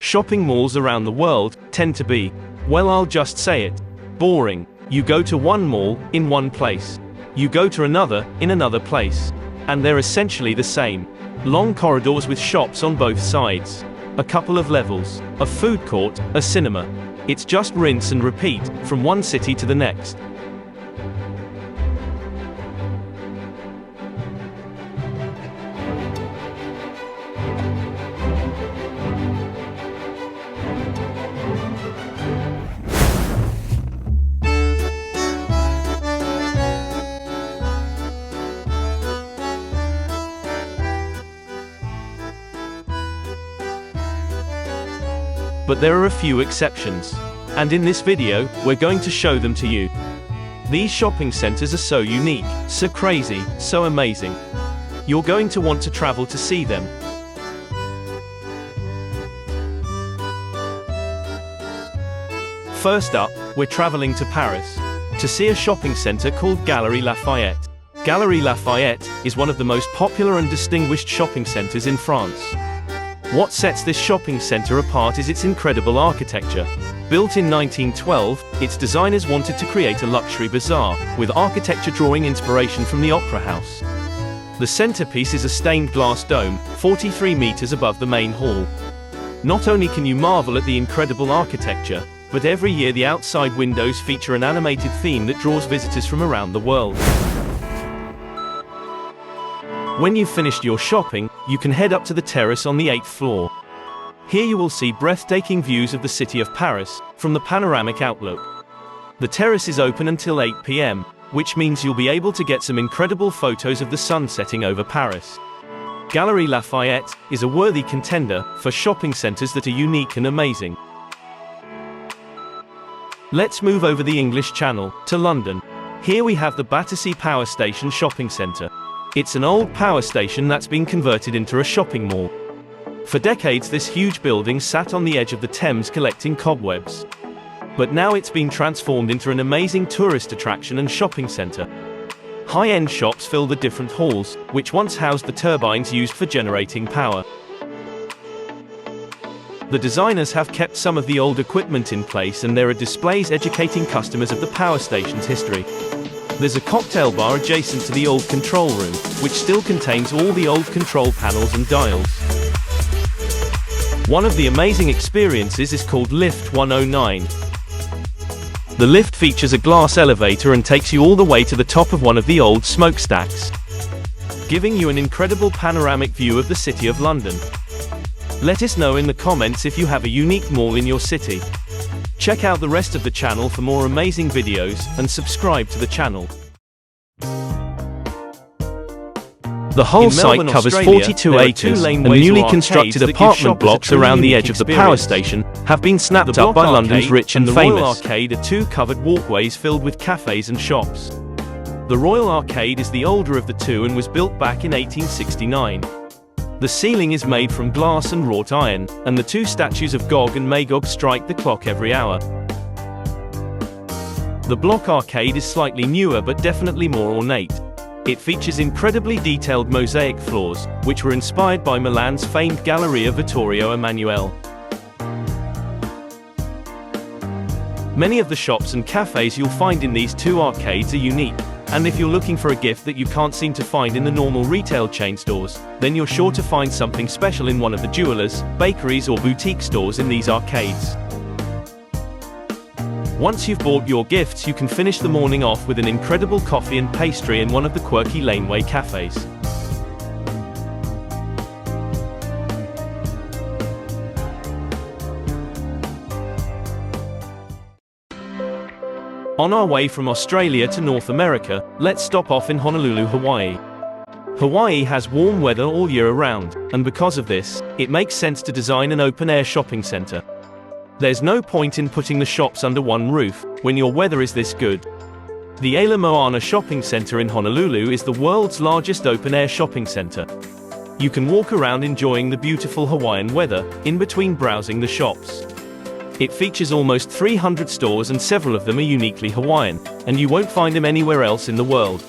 Shopping malls around the world tend to be, well, I'll just say it, boring. You go to one mall, in one place. You go to another, in another place. And they're essentially the same. Long corridors with shops on both sides. A couple of levels. A food court, a cinema. It's just rinse and repeat, from one city to the next. But there are a few exceptions. And in this video, we're going to show them to you. These shopping centers are so unique, so crazy, so amazing. You're going to want to travel to see them. First up, we're traveling to Paris to see a shopping center called Galeries Lafayette. Galeries Lafayette is one of the most popular and distinguished shopping centers in France. What sets this shopping center apart is its incredible architecture. Built in 1912, its designers wanted to create a luxury bazaar, with architecture drawing inspiration from the Opera House. The centerpiece is a stained glass dome, 43 meters above the main hall. Not only can you marvel at the incredible architecture, but every year the outside windows feature an animated theme that draws visitors from around the world. When you've finished your shopping, you can head up to the terrace on the 8th floor. Here you will see breathtaking views of the city of Paris, from the panoramic outlook. The terrace is open until 8 p.m., which means you'll be able to get some incredible photos of the sun setting over Paris. Galeries Lafayette is a worthy contender for shopping centers that are unique and amazing. Let's move over the English Channel, to London. Here we have the Battersea Power Station shopping center. It's an old power station that's been converted into a shopping mall. For decades this huge building sat on the edge of the Thames collecting cobwebs. But now it's been transformed into an amazing tourist attraction and shopping center. High-end shops fill the different halls, which once housed the turbines used for generating power. The designers have kept some of the old equipment in place, and there are displays educating customers of the power station's history. There's a cocktail bar adjacent to the old control room, which still contains all the old control panels and dials. One of the amazing experiences is called Lift 109. The lift features a glass elevator and takes you all the way to the top of one of the old smokestacks, giving you an incredible panoramic view of the City of London. Let us know in the comments if you have a unique mall in your city. Check out the rest of the channel for more amazing videos, and subscribe to the channel. The whole site covers 42 acres, and newly constructed apartment blocks around the edge of the power station have been snapped up by London's rich and famous. The Royal Arcade are two covered walkways filled with cafes and shops. The Royal Arcade is the older of the two and was built back in 1869. The ceiling is made from glass and wrought iron, and the two statues of Gog and Magog strike the clock every hour. The Block Arcade is slightly newer but definitely more ornate. It features incredibly detailed mosaic floors, which were inspired by Milan's famed Galleria Vittorio Emanuele. Many of the shops and cafes you'll find in these two arcades are unique. And if you're looking for a gift that you can't seem to find in the normal retail chain stores, then you're sure to find something special in one of the jewelers, bakeries or boutique stores in these arcades. Once you've bought your gifts, you can finish the morning off with an incredible coffee and pastry in one of the quirky laneway cafes. On our way from Australia to North America, let's stop off in Honolulu, Hawaii. Hawaii has warm weather all year around, and because of this, it makes sense to design an open-air shopping center. There's no point in putting the shops under one roof, when your weather is this good. The Ala Moana shopping center in Honolulu is the world's largest open-air shopping center. You can walk around enjoying the beautiful Hawaiian weather, in between browsing the shops. It features almost 300 stores, and several of them are uniquely Hawaiian, and you won't find them anywhere else in the world.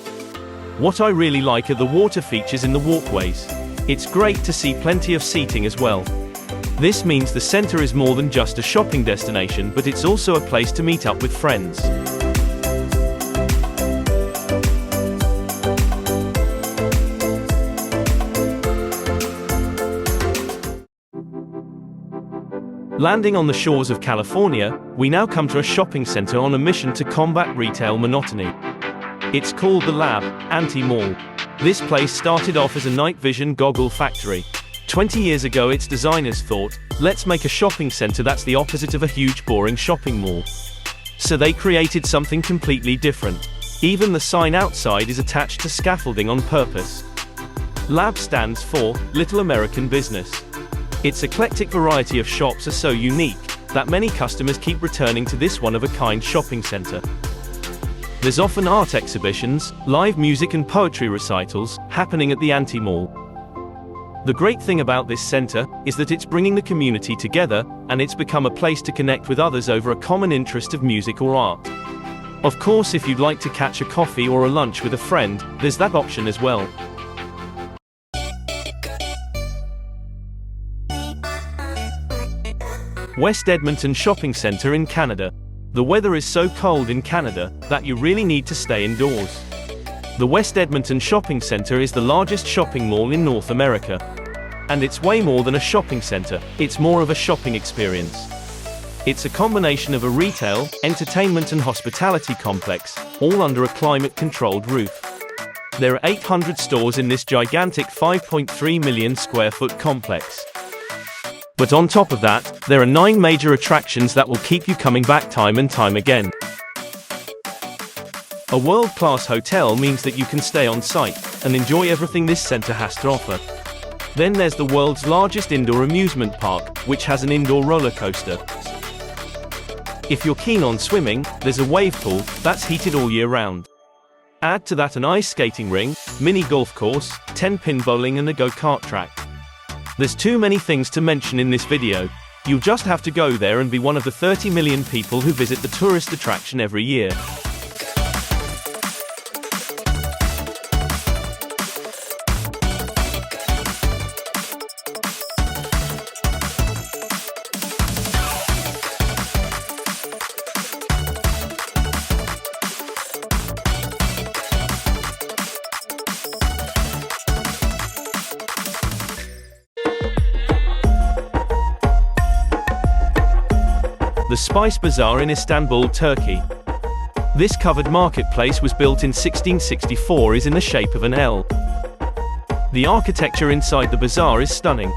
What I really like are the water features in the walkways. It's great to see plenty of seating as well. This means the center is more than just a shopping destination, but it's also a place to meet up with friends. Landing on the shores of California, we now come to a shopping center on a mission to combat retail monotony. It's called the AntiMall. This place started off as a night vision goggle factory. 20 years ago, its designers thought, let's make a shopping center that's the opposite of a huge boring shopping mall. So they created something completely different. Even the sign outside is attached to scaffolding on purpose. LAB stands for Little American Business. Its eclectic variety of shops are so unique that many customers keep returning to this one-of-a-kind shopping center. There's often art exhibitions, live music and poetry recitals happening at the AntiMall. The great thing about this center is that it's bringing the community together, and it's become a place to connect with others over a common interest of music or art. Of course, if you'd like to catch a coffee or a lunch with a friend, there's that option as well. West Edmonton Shopping Center in Canada. The weather is so cold in Canada that you really need to stay indoors. The West Edmonton Shopping Center is the largest shopping mall in North America. And it's way more than a shopping center, it's more of a shopping experience. It's a combination of a retail, entertainment and hospitality complex, all under a climate-controlled roof. There are 800 stores in this gigantic 5.3 million square foot complex. But on top of that, there are 9 major attractions that will keep you coming back time and time again. A world-class hotel means that you can stay on site and enjoy everything this center has to offer. Then there's the world's largest indoor amusement park, which has an indoor roller coaster. If you're keen on swimming, there's a wave pool that's heated all year round. Add to that an ice skating ring, mini golf course, 10-pin bowling and a go-kart track. There's too many things to mention in this video. You'll just have to go there and be one of the 30 million people who visit the tourist attraction every year. The Spice Bazaar in Istanbul, Turkey. This covered marketplace was built in 1664 is in the shape of an L. The architecture inside the bazaar is stunning.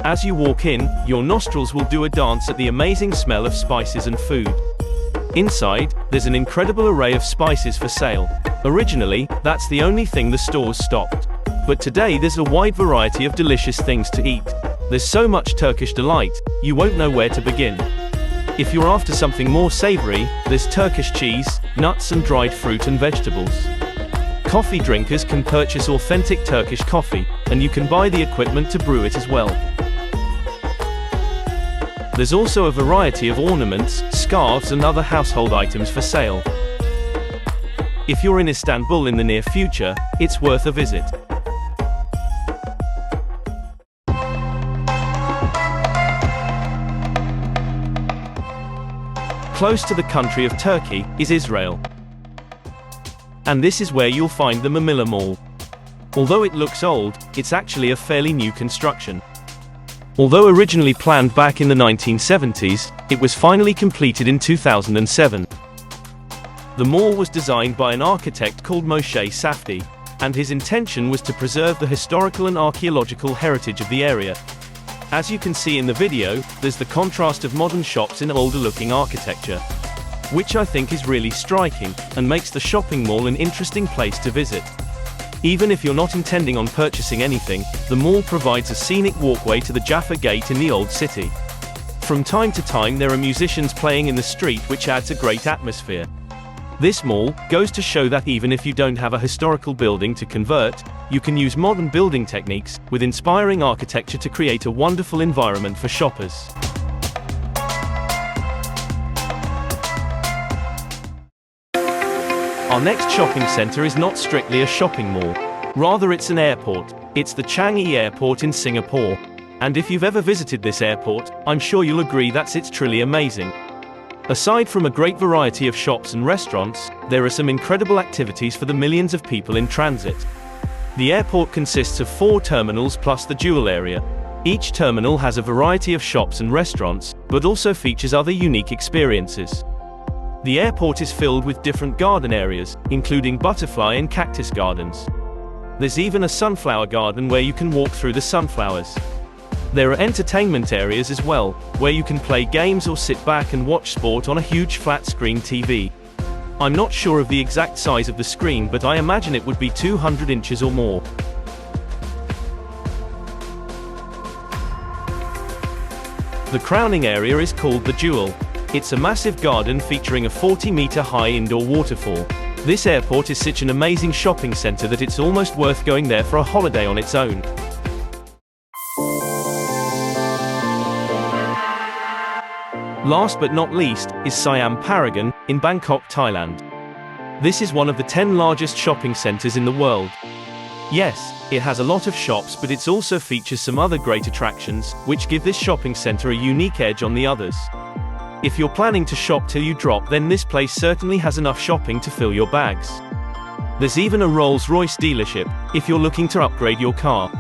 As you walk in, your nostrils will do a dance at the amazing smell of spices and food. Inside, there's an incredible array of spices for sale. Originally, that's the only thing the stores stocked. But today there's a wide variety of delicious things to eat. There's so much Turkish delight, you won't know where to begin. If you're after something more savory, there's Turkish cheese, nuts and dried fruit and vegetables. Coffee drinkers can purchase authentic Turkish coffee, and you can buy the equipment to brew it as well. There's also a variety of ornaments, scarves and other household items for sale. If you're in Istanbul in the near future, it's worth a visit. Close to the country of Turkey is Israel. And this is where you'll find the Mamilla Mall. Although it looks old, it's actually a fairly new construction. Although originally planned back in the 1970s, it was finally completed in 2007. The mall was designed by an architect called Moshe Safdie, and his intention was to preserve the historical and archaeological heritage of the area. As you can see in the video, there's the contrast of modern shops in older-looking architecture, which I think is really striking, and makes the shopping mall an interesting place to visit. Even if you're not intending on purchasing anything, the mall provides a scenic walkway to the Jaffa Gate in the Old City. From time to time there are musicians playing in the street, which adds a great atmosphere. This mall goes to show that even if you don't have a historical building to convert, you can use modern building techniques with inspiring architecture to create a wonderful environment for shoppers. Our next shopping center is not strictly a shopping mall. Rather, it's an airport. It's the Changi Airport in Singapore. And if you've ever visited this airport, I'm sure you'll agree that it's truly amazing. Aside from a great variety of shops and restaurants, there are some incredible activities for the millions of people in transit. The airport consists of 4 terminals plus the dual area. Each terminal has a variety of shops and restaurants, but also features other unique experiences. The airport is filled with different garden areas, including butterfly and cactus gardens. There's even a sunflower garden where you can walk through the sunflowers. There are entertainment areas as well, where you can play games or sit back and watch sport on a huge flat-screen TV. I'm not sure of the exact size of the screen, but I imagine it would be 200 inches or more. The crowning area is called the Jewel. It's a massive garden featuring a 40-meter-high indoor waterfall. This airport is such an amazing shopping center that it's almost worth going there for a holiday on its own. Last but not least, is Siam Paragon, in Bangkok, Thailand. This is one of the 10 largest shopping centers in the world. Yes, it has a lot of shops, but it also features some other great attractions, which give this shopping center a unique edge on the others. If you're planning to shop till you drop, then this place certainly has enough shopping to fill your bags. There's even a Rolls-Royce dealership, if you're looking to upgrade your car.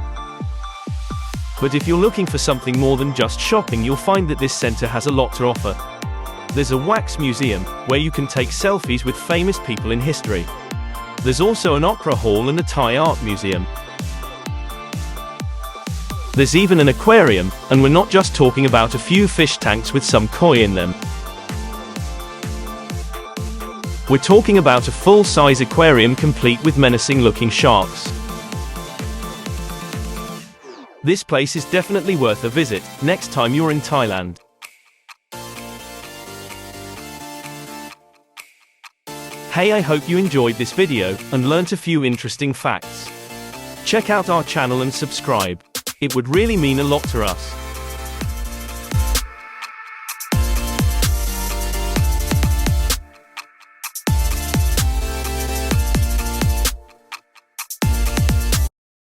But if you're looking for something more than just shopping, you'll find that this center has a lot to offer. There's a wax museum, where you can take selfies with famous people in history. There's also an opera hall and a Thai art museum. There's even an aquarium, and we're not just talking about a few fish tanks with some koi in them. We're talking about a full-size aquarium complete with menacing-looking sharks. This place is definitely worth a visit, next time you're in Thailand. Hey, I hope you enjoyed this video, and learnt a few interesting facts. Check out our channel and subscribe. It would really mean a lot to us.